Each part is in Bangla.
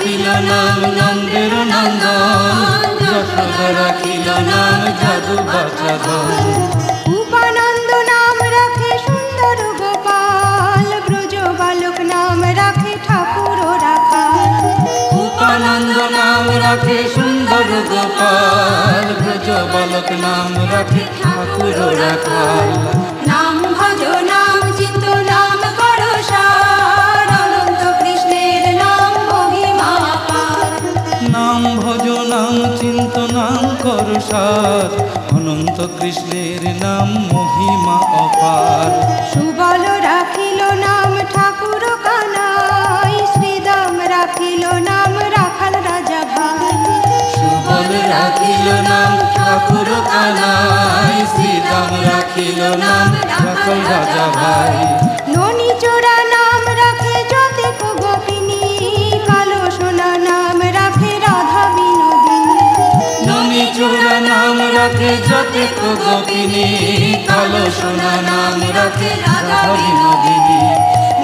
রাখিল নাম নন্দের নন্দন, যশোদা রাখিল নাম যাদু বাচাধন। উপানন্দ নাম রাখে সুন্দর গোপাল, ব্রজ বালক নাম রাখে ঠাকুর রাখাল। উপানন্দ নাম রাখে সুন্দর গোপাল, ব্রজ বালক নাম রাখে ঠাকুর রাখাল। নাম ভজ নাম চিন্ত নাম করো সার, অনন্ত কৃষ্ণের নাম মহিমা পার। নাম ভজ নাম চিন্ত নাম কর সার, অনন্ত কৃষ্ণের নাম মহিমা অপার। সুবল রাখিল নাম ঠাকুর কানাই, শ্রীদাম রাখিল নাম রাখাল রাজা ভাই। সুবল রাখিল নাম ঠাকুর কানাই, শ্রীরাম রাখিল নাম রাখাল রাজা ভাই। ননি চোরা নাম রাখে যতেক গোপিনী, কালো সোনা নাম রাখে রাধা বিনোদিনী। ননি চূড়া নাম রাখে যতেক গোপিনী, কালো সোনা নাম রাখে রাধা বিনোদিনী।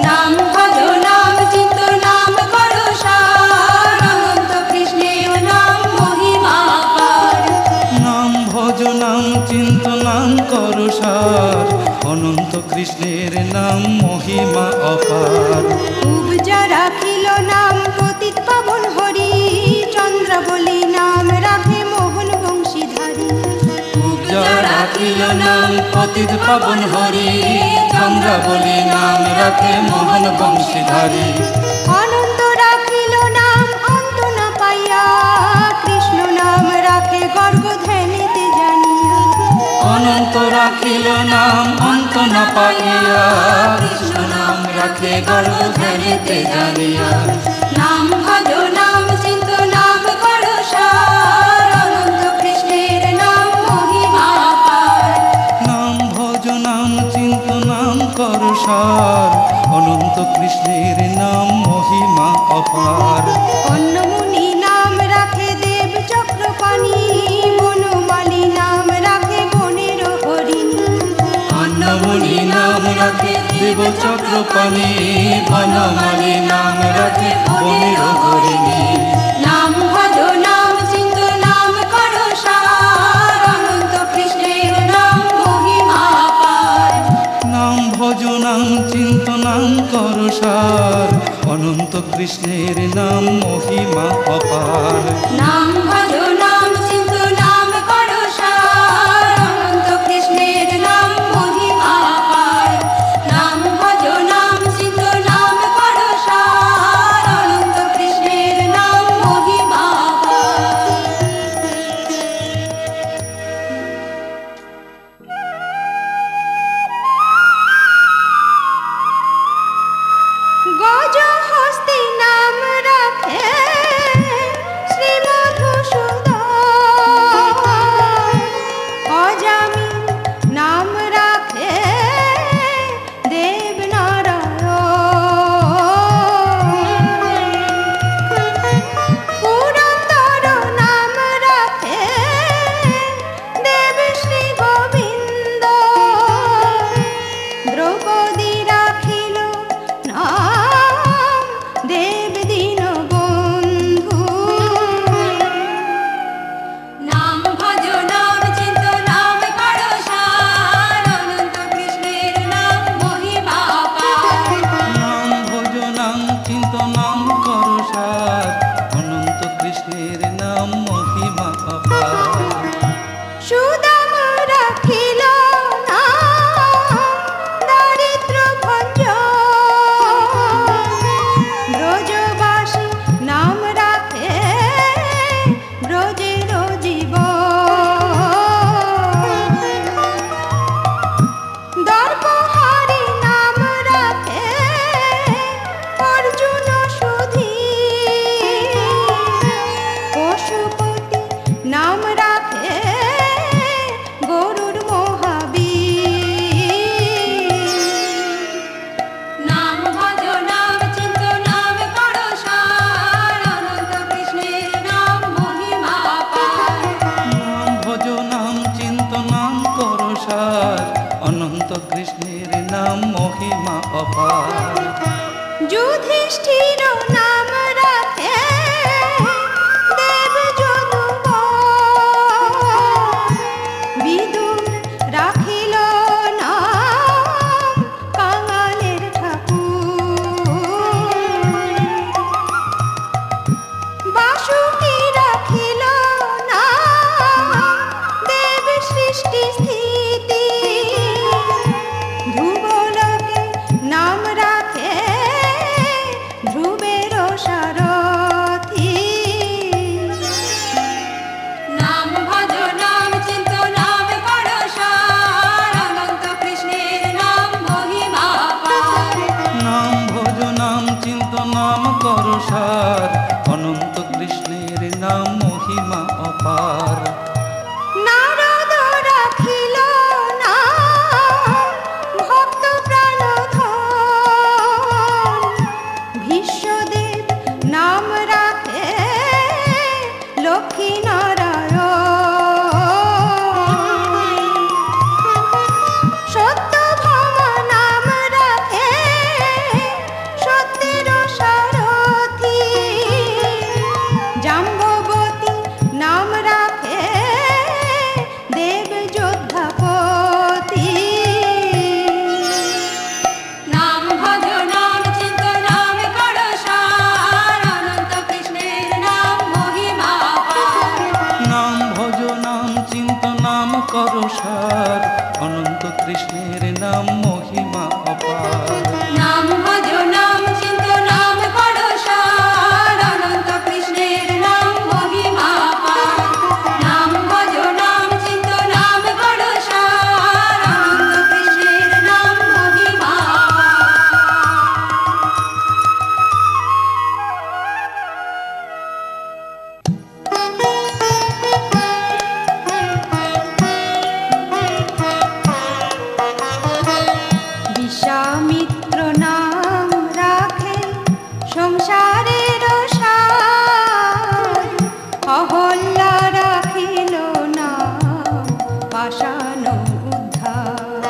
নাম ভজ নাম চিন্ত নাম করো সার, অনন্ত কৃষ্ণের নাম মহিমা পার। নাম ভজ নাম চিন্ত নাম কর সার, অনন্ত কৃষ্ণের নাম মহিমা অপার। উপজা রাখিল নাম পতিত পাবন হরি, চন্দ্র বলি নাম রাখে মোহন বংশীধারী। পূজা রাখিল নাম পতিত পাবন হরি, চন্দ্রাবলী নাম রাখে মোহন বংশীধারী। অনন্ত রাখিল নাম অন্ত না পাইয়া, কৃষ্ণ নাম রাখে গর্গ ধ্যানিতে জানিয়া। অনন্ত রাখিল নাম অন্ত না পাইয়া, কৃষ্ণ নাম রাখে গর্ব ধ্যানিতে জানিয়া। নাম ভজ নাম চিন্ত নাম করো সার, অনন্ত কৃষ্ণের নাম মহিমা পার। নাম ভজ নাম চিন্ত নাম কর সার, অনন্ত কৃষ্ণের নাম মহিমা অপার। অন্নমুনি নাম রাখে দেব চক্রপাণি, বনমালী নাম রাখে বনের হরিণী। অন্নমুনি নাম রাখে দেব চক্রপাণি, বনমালী নাম রাখে বনের হরিণী। নাম ভজ নাম চিন্ত নাম করো সার, অনন্ত কৃষ্ণের নাম মহিমা পার। নাম ভজ নাম চিন্ত নাম কর সার, অনন্ত কৃষ্ণের নাম মহিমা অপার। নাম ভজ নাম চিন্ত নাম করো সার, অনন্ত কৃষ্ণের নাম মহিমা পার। নাম ভজ নাম চিন্ত নাম করো সার, অনন্ত কৃষ্ণের নাম মহিমা পার। গজ হস্তি নাম রাখে শ্রী মধুসূদন, অজামি নাম রাখে দেব নারায়ণ। পুরন্দর নাম রাখে দেব শ্রী গোবিন্দ, দ্রৌপদী রাখিল নাম দেব দীনবন্ধু। নাম ভজ নাম চিন্ত নাম করো সার, অনন্ত কৃষ্ণের নাম মহিমা পার। নাম ভজ নাম চিন্ত নাম কর সার, অনন্ত কৃষ্ণের নাম মহিমা অপার। সুদাম রাখিল নাম দারিদ্র ভঞ্জন, ব্রজবাসী নাম রাখে ব্রজের জীবন। দর্পহারি নাম রাখে অর্জুন সুধী, পশুপতি নাম রাখে গরুর মহাবীর। নাম ভজ নাম চিন্ত নাম করো সার, অনন্ত কৃষ্ণের নাম মহিমা পার। নাম ভজ নাম চিন্ত নাম কর সার, অনন্ত কৃষ্ণের নাম মহিমা অপার। যুধিষ্ঠির নাম রাখে করো সার, অনন্ত কৃষ্ণের নাম মহিমা অপার। নারদ রাখিল নাম ভক্ত প্রাণধন, ভীষ্মদেব নাম রাখে লক্ষ্মী নারায়ণ, সত্যভামা নাম রাখে সত্যের সারথি, জাম্ববতী নাম রাখে দেব যোদ্ধাপতি। নাম ভজ নাম চিন্ত নাম করো সার, অনন্ত কৃষ্ণের নাম মহিমা অপার। নাম ভজ নাম চিন্ত নাম করো সার, অনন্ত কৃষ্ণের নাম মহিমা অপার। নাম ভজ নাম চিন্ত নাম করো সার, অনন্ত কৃষ্ণের নাম মহিমা অপার। নাম ভজ নাম চিন্ত নাম করো সার, অনন্ত কৃষ্ণের নাম মহিমা বিশ্বামিত্র নাম রাখে সংসারের সার, অহল্যা রাখিল নাম পাষাণ উদ্ধার,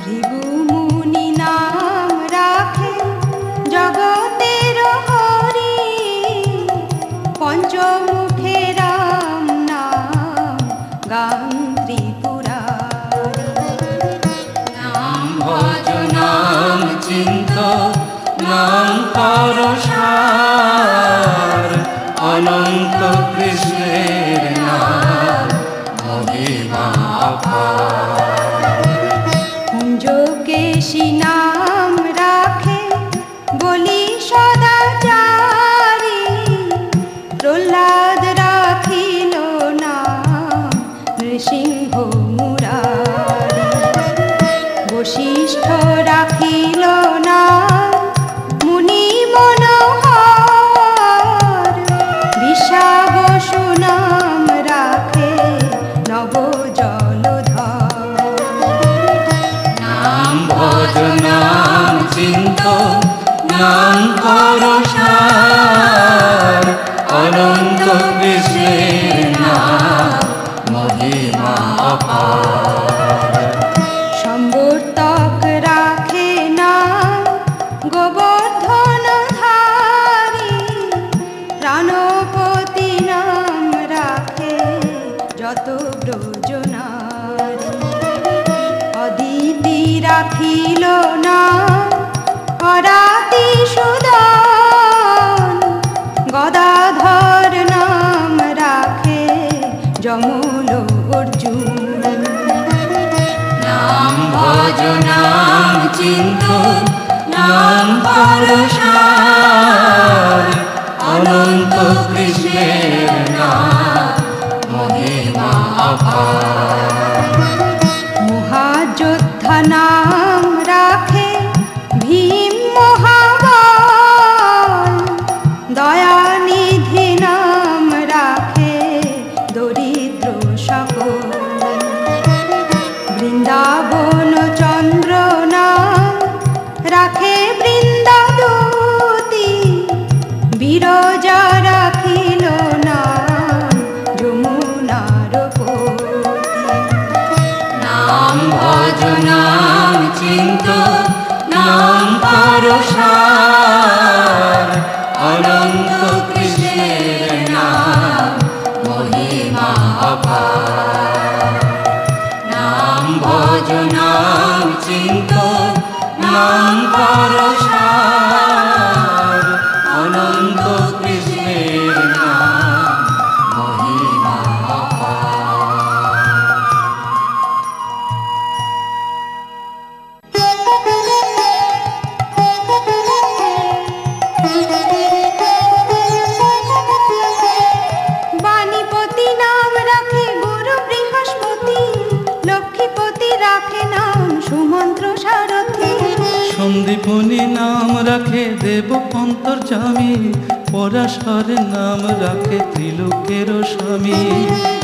ভৃগু মুনি নাম রাখে জগতের হরি, পঞ্চমুখে রাম নাম গান ত্রিপুরারি। নাম ভজ নাম চিন্ত নাম করো সার, অনন্ত কৃষ্ণের নাম মহিমা অপার। কুঞ্জকেশী নাম রাখে বলি সদাচারী, প্রহ্লাদ রাখিল নাম নৃসিংহ মুরারি, বশিষ্ঠ রাখিল নাম মুনি মনোহর, বিশ্বাবসু নাম রাখে নব জলধর। নাম ভজ নাম চিন্ত নাম করো সার, অনন্ত কৃষ্ণের নাম মহিমা অপার। সম্বর্তক রাখে নাম গোবর্ধনধারী, প্রাণপতি নাম রাখে যত ব্রজনারী, অদিতি রাখিল নাম হরাতি সুদন, গদাধর নাম রাখে যমল অর্জুন। নাম ভজ নাম চিন্ত নাম করো সার, অনন্ত কৃষ্ণের নাম মহিমা অপার। মহাযোদ্ধা নাম রাখে ভীম মহাবল, দয়ানিধি নাম রাখে দরিদ্র সকল, বৃন্দাবন চন্দ্র নাম রাখে বৃন্দাদূতি, বিরজা রাখিল নাম যমুনার পতি। নাম ভজ নাম চিন্ত নাম করো সার, অনন্ত কৃষ্ণের নাম মহিমা অপার। নাম ভজ নাম চিন্ত নাম করো সার, অনন্ত কৃষ্ণের নাম মহিমা অপার। বাণীপতি নাম রাখে গুরু বৃহস্পতি, লক্ষ্মীপতি রাখে নাম সুমন্ত্র সারথি, সন্দীপনী জনি নাম রাখে দেব অন্তর্যামী, পরাশর নাম রাখে ত্রিলোকের স্বামী।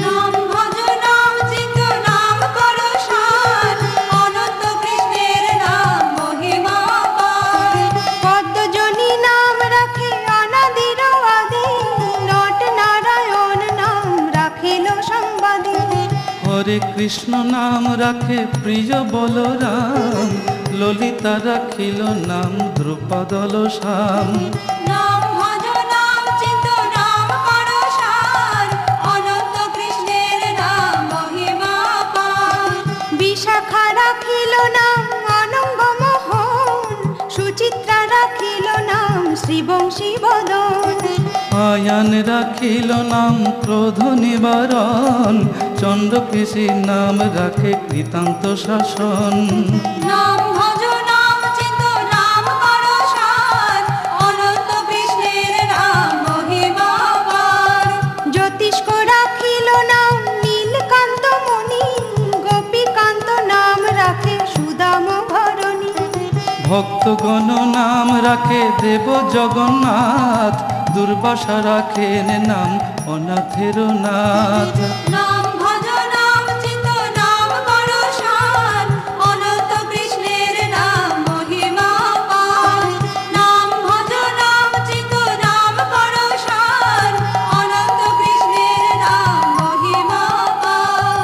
নাম ভজ নাম চিন্ত নাম করো সার, অনন্ত কৃষ্ণের নাম মহিমা পার। পদ্মজনী নাম রাখে অনাদির আদি, নট নারায়ণ নাম রাখিল সংবাদী। হরে কৃষ্ণ নাম রাখে প্রিয় বলরাম, ললিতা রাখিল নাম দ্রুপদল শ্যাম। নাম ভজ নাম চিন্ত নাম করো সার, অনন্ত কৃষ্ণের নাম মহিমা পার। বিশাখা রাখিল নাম অনঙ্গ মোহন, সুচিত্রা রাখিল নাম শ্রীবংশী বদন। আয়ান রাখিল নাম ক্রোধ নিবারণ, চন্দ্রকেশীর নাম রাখে কৃতান্ত শাসন। নাম ভজ নাম চিন্ত নাম করো সার, অনন্ত কৃষ্ণের নাম মহিমা পার। জ্যোতিষ্ক রাখিল নাম নীলকান্ত মণি, গোপীকান্ত নাম রাখে সুদাম ভরণী। ভক্তগণ নাম রাখে দেব জগন্নাথ, দুর্বাসা রাখেন নাম অনাথের নাথ। নাম ভজ নাম চিন্ত নাম করো সার, অনন্ত কৃষ্ণের নাম মহিমা পার। নাম ভজ নাম চিন্ত নাম করো সার, অনন্ত কৃষ্ণের নাম মহিমা পার।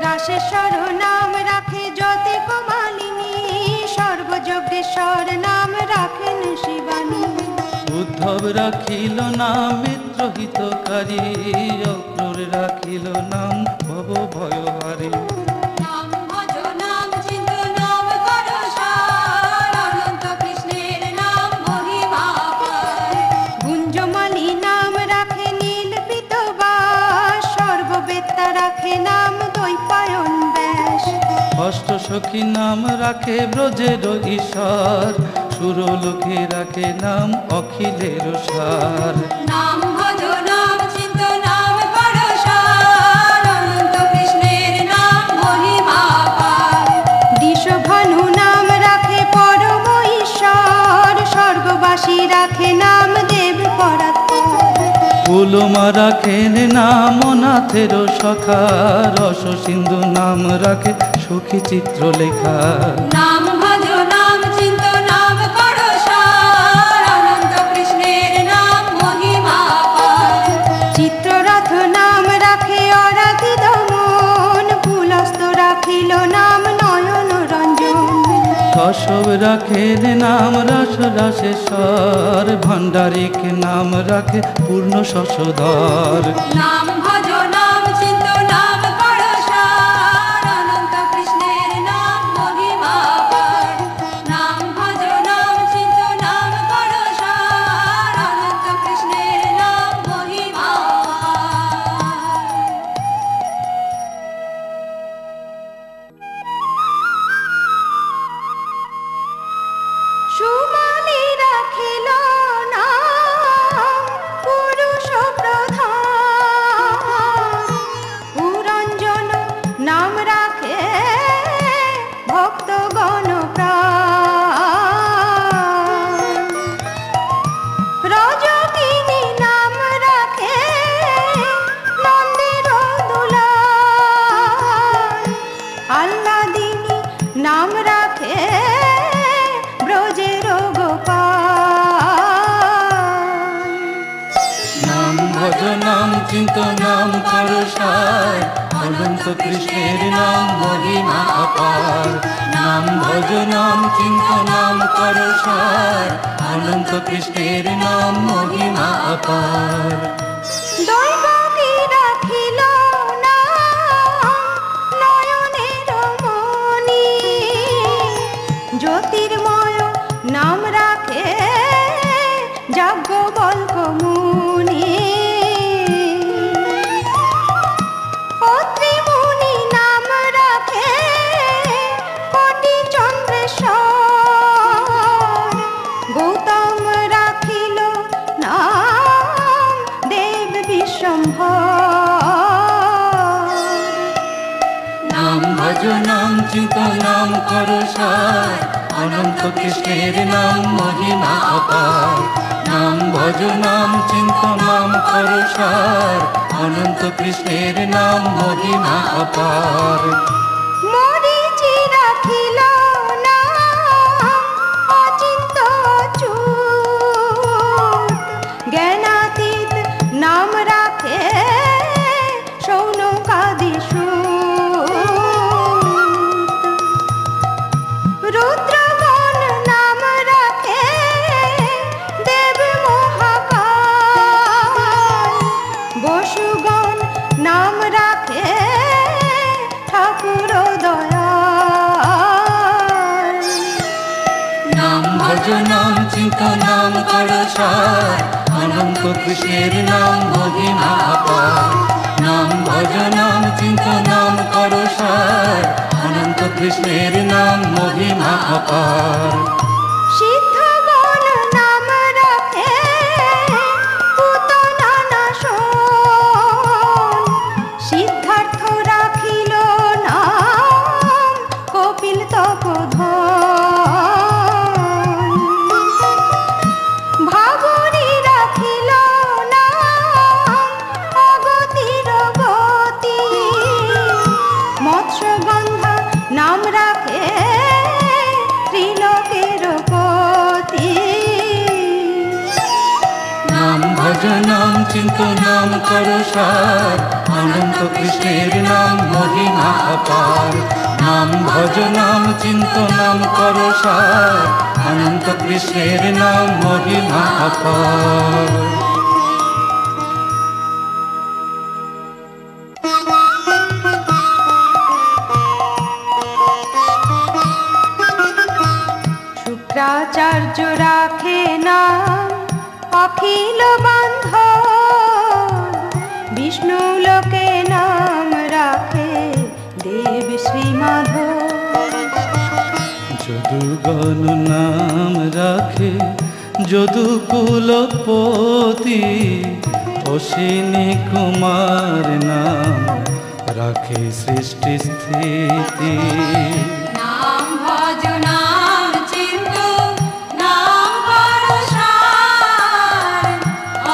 রাশেশ্বর নাম রাখে জ্যোতি কমালিনী, সর্বযজ্ঞেশ্বর নাম রাখেন শিবানী। উদ্ধব রাখিল নাম মিত্র হিতকারী, অক্রূর রাখিল নাম ভব ভয়হারী। নাম ভজ নাম চিন্ত নাম করো সার, অনন্ত কৃষ্ণের নাম মহিমা পার। গুঞ্জমালি নাম রাখে নীল পিতবাস, সর্ববেত্তা রাখে নাম দ্বৈপায়ন ব্যাস। অষ্ট সখী নাম রাখে ব্রজের ঈশ্বর, সুরলোকে রাখে নাম অখিলের সার। নাম ভজ নাম চিন্ত নাম করো সার, অনন্ত কৃষ্ণের নাম মহিমা পার। দিশভানু নাম রাখে পরম ঈশ্বর, স্বর্গবাসী রাখে নাম দেব পরাৎপর। ফুলমা রাখেন নাম অনাথের সখা, রস সিন্ধু নাম রাখে সখী চিত্রলেখা। নাম ভজ নাম চিন্ত নাম করো সার, অনন্ত কৃষ্ণের নাম মহিমা পার। চিত্ররথ নাম রাখে অরাধি দমন, পুলস্ত রাখিল নাম নয়ন রঞ্জন। কশব রাখেন নাম রাস রাসেশ্বর, ভাণ্ডারিক নাম রাখে পূর্ণ শশধর। নাম ভজ নাম চিন্ত নাম করো সার, অনন্ত কৃষ্ণের নাম মহিমা পার। নাম ভজ নাম চিন্ত নাম করো সার, অনন্ত কৃষ্ণের নাম মহিমা পার। সুমালি রাখিল নাম পুরুষ প্রধান, পুরঞ্জন নাম রাখে ভক্তগণ প্রাণ। রজকিনী নাম রাখে নন্দের দুলাল, আহ্লাদিনী নাম রাখে ব্রজের গোপাল। নাম ভজ নাম চিন্ত নাম করো সার, অনন্ত কৃষ্ণের নাম মহিমা অপার। নাম ভজ নাম চিন্ত নাম করো সার, অনন্ত কৃষ্ণের নাম মহিমা অপার। দৈবকী রাখিল নাম নয়নের মণি, জ্যোতির্ময় নাম রাখে যাজ্ঞবল্ক্য মুনি। অত্রি মুনি নাম রাখে কোটি চন্দ্রেশ্বর, গৌতম রাখিল নাম নাম ভজ নাম চিন্ত নাম করো সার, অনন্ত কৃষ্ণের নাম মহিমা অপার। নাম ভজ নাম চিন্ত নাম করো সার, অনন্ত কৃষ্ণের নাম মহিমা অপার। মরিচি রাখিল নাম অচিন্ত অচ্যুত, জ্ঞানাতীত নাম রাখে শৌনকাদি সুত। রুদ্রগণ নাম রাখে দেব মহাকাল, বসুগণ নাম রাখে ঠাকুর দয়াল। নাম ভজ নাম চিন্ত নাম করো সার, অনন্ত কৃষ্ণের নাম মহিমা অপার। নাম ভজ নাম চিন্ত নাম করো সার, অনন্ত কৃষ্ণের নাম মহিমা অপার। সিদ্ধগণ নাম রাখে পুতনা নাশন, সিদ্ধার্থ রাখিল নাম কপিল তপোধন। ভাবরী রাখিল নাম অগতির গতি, মৎস্যগন্ধা নাম রাখে ত্রিলোকের পতি। নাম ভজ নাম চিন্ত নাম করো সার, অনন্ত কৃষ্ণের নাম মহিমা অপার। নাম ভজ নাম চিন্ত নাম করো সার, অনন্ত কৃষ্ণের নাম মহিমা অপার। শুক্রাচার্য রাখে নাম অখিল বান্ধব, বিষ্ণু লোকে নাম রাখে দেব শ্রীমাধব। যদুগণ নাম রাখে যদুকুলপতি, অশ্বিনী কুমার নাম রাখে সৃষ্টি স্থিতি। নাম ভজ নাম চিন্ত নাম করো সার,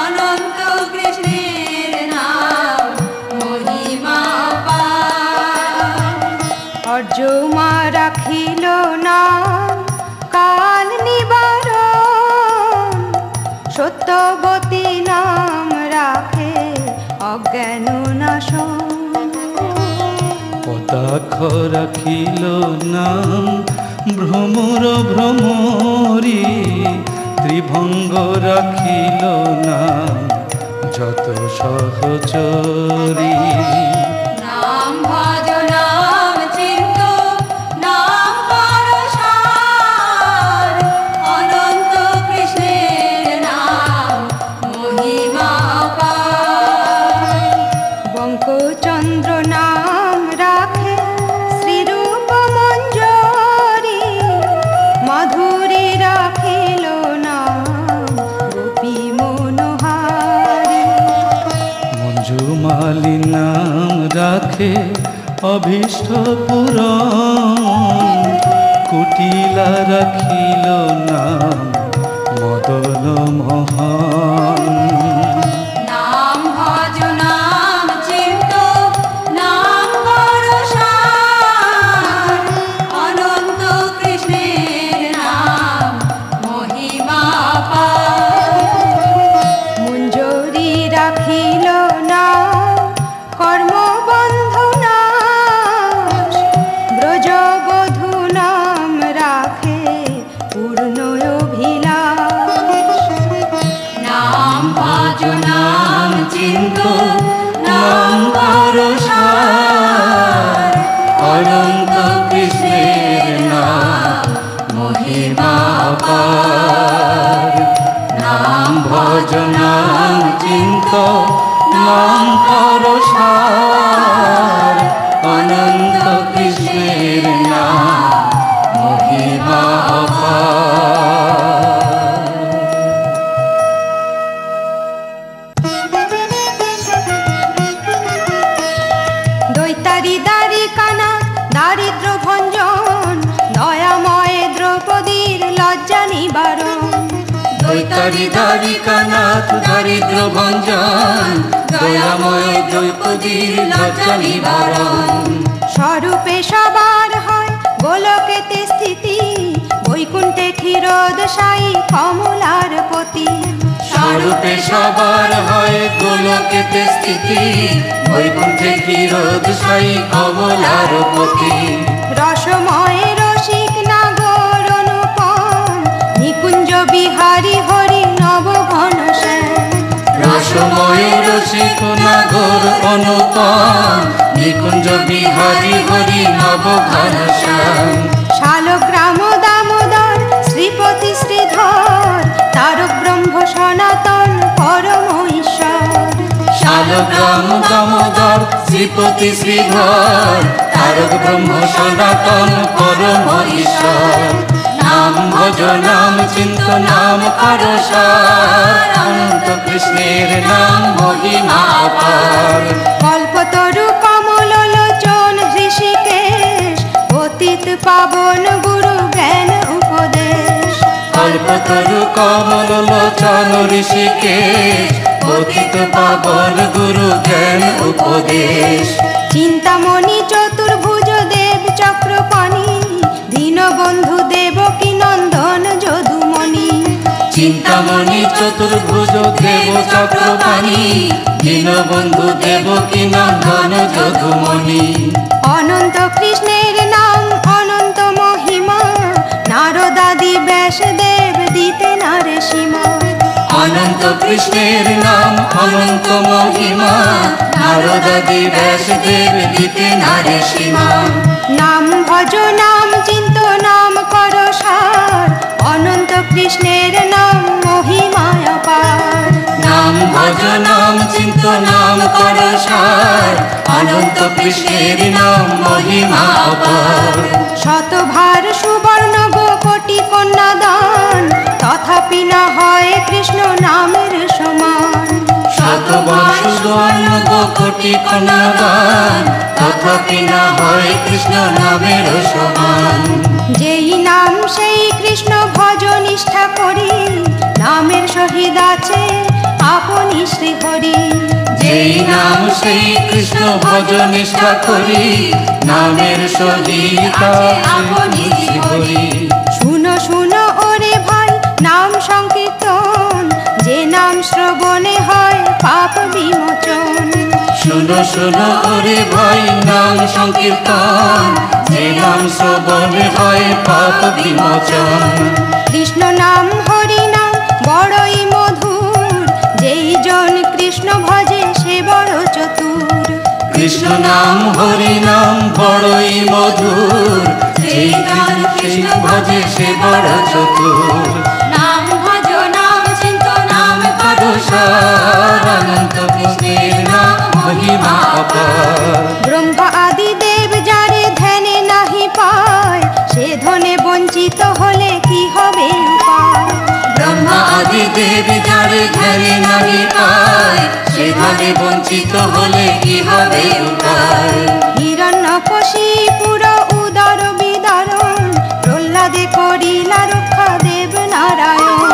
অনন্ত কৃষ্ণের নাম মহিমা অপার। অর্যমা রাখিল নাম কাল নিবারণ, সত্যবতী নাম রাখে অজ্ঞান নাশন। পদাক্ষ রাখিল নাম ভ্রমর ভ্রমরি, ত্রিভঙ্গ রাখিল নাম যত সহচরী। নাম ভজ নাম চিন্ত নাম করো সার, অনন্ত কৃষ্ণের নাম মহিমা অপার। বঙ্কচন্দ্র নাম রাখে শ্রীরূপ মঞ্জরি, মাধুরী রাখিল নাম গোপী মনোহারী। মঞ্জুমালি নাম রাখে অভীষ্ট পুরন, কুটিলা রাখিল নাম মদন মোহন। নাম ভজ নাম চিন্ত নাম করো সার, অনন্ত কৃষ্ণের নাম মহিমা অপার। মঞ্জরি রাখিল নাম কর্মবন্ধ নাশ, ব্রজবধূ নাম রাখে পূর্ণ অভিলাষ। নাম ভজ নাম চিন্ত নাম করো সার, অনন্ত কৃষ্ণের নাম মহিমা অপার। নাম ভজ নাম চিন্ত নাম করো সার, অনন্ত কৃষ্ণের নাম মহিমা অপার। তারি দ্বারিকানাথ দারিদ্র ভঞ্জন, দয়াময় দ্রৌপদীর লজ্জা নিবারণ। স্বরূপে সবার হয় গোলকেতে স্থিতি, বৈকুণ্ঠে ক্ষীরোদশায়ী কমলার পতি। স্বরূপে সবার হয় গোলকেতে স্থিতি, বৈকুণ্ঠে ক্ষীরোদশায়ী কমলার পতি। রসময় রসিক নাগর অনুপম, নিকুঞ্জ বিহারী হরি নব ঘন শ্যাম। রসময় রসিক নাগর অনুপম, নিকুঞ্জ বিহারী হরি নব ঘন শ্যাম। শালগ্রাম দামোদর শ্রীপতি শ্রীধর, তারক ব্রহ্ম সনাতন পরম ঈশ্বর। শালগ্রাম দামোদর শ্রীপতি শ্রীধর, তারক ব্রহ্ম সনাতন পরম ঈশ্বর। নাম ভজ নাম চিন্ত নাম করো সার, অনন্ত কৃষ্ণের নাম মহিমা অপার। কল্পতরু কমল লোচন ঋষিকেশ, পতিত পাবন গুরু জ্ঞান উপদেশ। কল্পতরু কমল লোচন ঋষিকেশ, পতিত পাবন গুরু জ্ঞান উপদেশ। চিন্তামণি চতুর্ভুজ দেব চক্রপাণি, দীনবন্ধু দেবকী নন্দন যদুমণি। চিন্তামণি চতুর্ভুজ দেব চক্রপাণি, দীনবন্ধু দেবকী নন্দন যদুমণি। অনন্ত কৃষ্ণের নাম অনন্ত মহিমা, নারদাদি ব্যাসদেব দিতে নারে সীমা। অনন্ত কৃষ্ণের নাম অনন্ত মহিমা, নারদাদি ব্যাসদেব দিতে নারে সীমা। নাম ভজ নাম চিন্ত নাম কর সার, অনন্ত কৃষ্ণের নাম মহিমা অপার। নাম ভজ নাম চিন্ত নাম কর সার, অনন্ত কৃষ্ণের নাম মহিমা অপার। শতভার সুবর্ণ গো কোটি কন্যাদান, তথাপি না হয় কৃষ্ণ নামের সমান। শতবার সুবর্ণ গো কোটি কন্যাদান, তথাপি না হয় কৃষ্ণ নামের সমান। যেই নাম সেই কৃষ্ণ ভজ নিষ্ঠা করি, নামের সহিত আছে আপনি শ্রীহরি। যেই নাম সেই কৃষ্ণ ভজ নিষ্ঠা করি, নামের সহিত আপনি হরি। শুনো শুনো ওরে ভাই নাম সংকীর্তন, যে নাম শ্রবণে হয় পাপ বিমোচন। শুনো শুনো ওরে ভাই নাম সংকীর্তন, যে নাম শ্রবণে হয় পাপ বিমোচন। কৃষ্ণ নাম হরি নাম বড়ই মধুর, যেই জন কৃষ্ণ ভজে সে বড় চতুর। কৃষ্ণ নাম হরি নাম বড়ই মধুর, যেই জন কৃষ্ণ ভজে সে বড় চতুর। নাম ভজ নাম চিন্ত নাম করো সার, অনন্ত কৃষ্ণের নাম মহিমা অপার। ব্রহ্মা আদি দেব যারে ধ্যানে নাহি পায়, সে ধনে বঞ্চিত হলে কি হবে উপায়। ব্রহ্মা আদি দেব যারে ধ্যানে নাহি পায়, সে ধনে বঞ্চিত হলে কি হবে উপায়। হিরণ্যকশিপুর উদর বিদারণ, প্রহ্লাদে করিলা রক্ষা দেব নারায়ণ।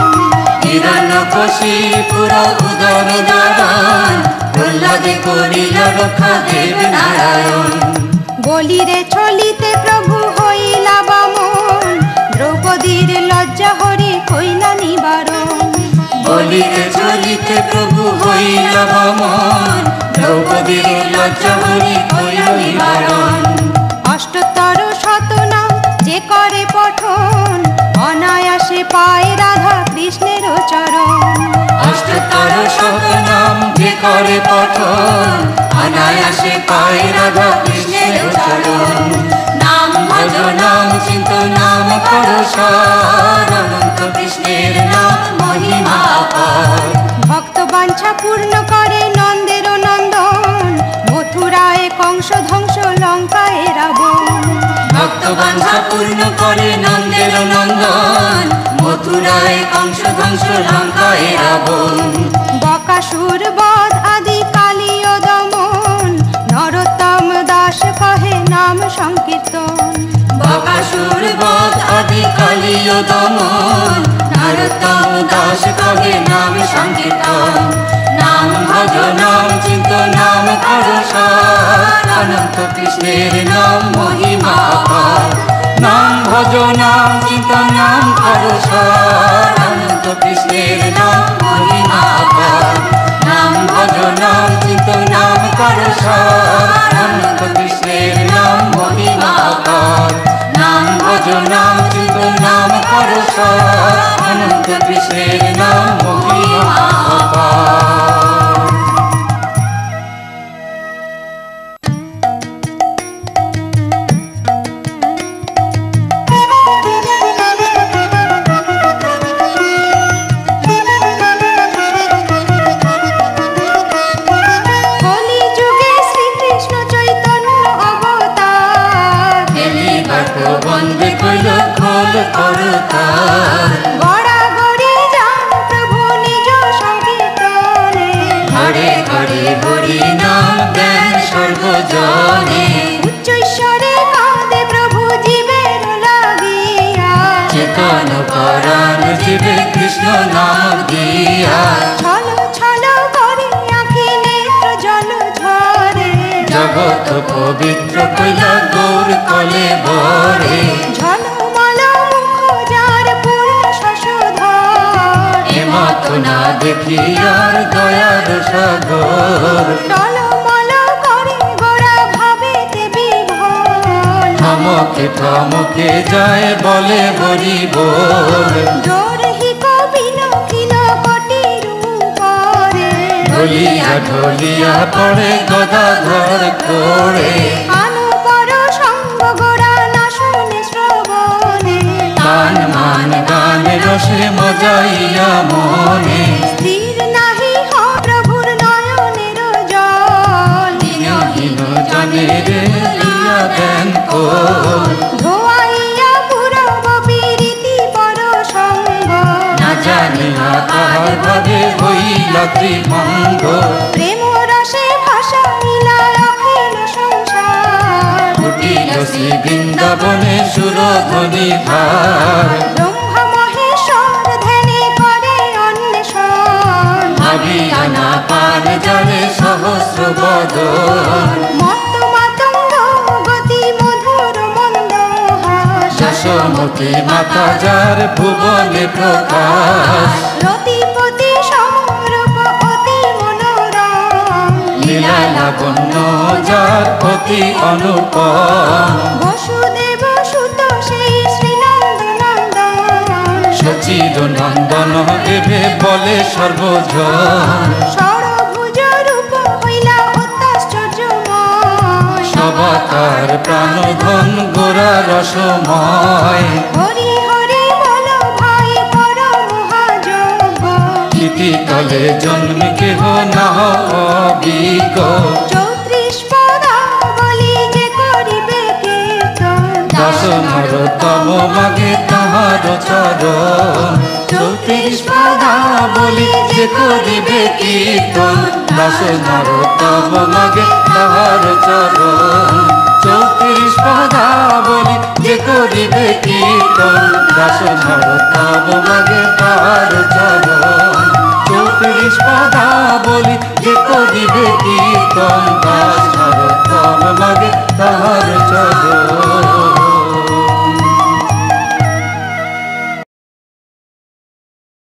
হিরণ্যকশিপুর উদর দারণ, প্রহ্লাদে করিল রক্ষা দেব নারায়ণ। বলিরে ছলিতে প্রভু হইলা বামন, দ্রৌপদীর লজ্জা হরি কইলা নিবারণ। বলিতে চলিতে প্রভু হইল বামন, দ্রৌপদীর লজ্জা হরি হইল নিবারণ। অষ্টোত্তর শতনাম যে করে পঠন, অনায়াসে পায় রাধা কৃষ্ণের চরণ। অষ্টোত্তর শতনাম যে করে পঠন, অনায়াসে পায় রাধা কৃষ্ণের চরণ। নাম ভজ নাম চিন্ত নাম করো সার, অনন্ত কৃষ্ণের নাম মহিমা অপার। ভক্ত বাঞ্ছা পূর্ণ করে নন্দের নন্দন, মথুরায় কংস ধ্বংস লঙ্কায় রাবণ। ভক্ত বাঞ্ছা পূর্ণ করে নন্দের নন্দন, মথুরায় কংস ধ্বংস লঙ্কায় রাবণ। বকাসুর বধ আদি কালীয় দমন, নরোত্তম দাস কহে নাম সংকীর্তন। বকাসুর বধ আদি কালীয় দমন, নরোত্তম দাস কহে নাম সংকীর্তন। নাম ভজ নাম চিন্ত নাম করো সার, অনন্ত কৃষ্ণের নাম মহিমা অপার। নাম ভজ নাম চিন্ত নাম করো সার, অনন্ত কৃষ্ণের নাম মহিমা অপার। নাম ভজ নাম চিন্ত নাম করো সার, অনন্ত কৃষ্ণের নাম মহিমা অপার। নাম ভজ নাম চিন্ত নাম করো সার, অনন্ত কৃষ্ণের নাম মহিমা অপার। কলিযুগে শ্রীকৃষ্ণ চৈতন্য অবতার, বন্দে কইল খোল করতার। গড়াগড়ি যান প্রভু নিজ সংকীর্তনে, ঘরে ঘরে হরি নাম দেন সর্বজনে। উচ্চৈশ্বরে কাঁদে প্রভু জীবের লাগিয়া, চেতন পরাণ জীবে কৃষ্ণ নাম দিয়া। ছল ছল করে আঁখি নেত্র জল ঝরে, জগৎ পবিত্র কইল গৌর কলে বরে। ঝলমল মুখ যার পূর্ণ শশধর, এমত না দেখি আর দয়ার সাগর। টলমল করে গোরা ভাবেতে বিভোর, থমকে থমকে যায় বলে হরি বল। জোরহিক বিলখিল কোটির উপরে, ঢলিয়া ঢলিয়া পড়ে গদাধর করে। আনুপর সঙ্গ গোরা না শুনে শ্রবণে, গান মান গান রসে মজাইয়া মনে। স্থির নাহি হ প্রভুর নয়নের জল, দিনহীন জনে রে দিয়া দেন কোল। ধোয়াইয়া পুরব প্রীতি পর সঙ্গ, না জানিয়া তাহার ভাবে হইল ত্রিভঙ্গ। প্রেম রসে ভাসাইলা অখিল সংসার, ফুটিল শ্রী বৃন্দাবনে সুরধ্বনি ধার। ব্রহ্মা মহেশ্বর ধ্যানে করে অন্বেষণ, ভাবিয়া না পার জানে সহস্র বদন। মত্ত মাতঙ্গ গতি মধুর মন্দহাস, যশোমতী মাতা যার ভুবনে প্রকাশ। রতিপতি সমরূপ অতি মনোরম, লীলা লাবণ্য যার অতি অনুপম। বসুদেব সুত সেই শ্রীনন্দনন্দন, সচির নন্দন দেবে বলে সর্বজন। সরভুজ রূপ হইলা অত্যাশ্চর্যময়, সবাতার প্রাণধন গোরা রসময়। হরি হরি বল ভাই পর মহাযোগ, কীর্তিতলে জন্মে কেহ না অবিজ্ঞ। 34 পদাবলী যে করিবে কীর্তন, দাস নরোত্তম মাগে তাহার চরণ। 34 পদাবলী যে করিবে কীর্তন, দাস নরোত্তম মাগে তাহার চরণ। 34 পদাবলী যে করিবে কীর্তন, দাস নরোত্তম মাগে তাহার চরণ। 34 পদাবলী যে করিবে কীর্তন, দাস নরোত্তম মাগে তাহার চরণ।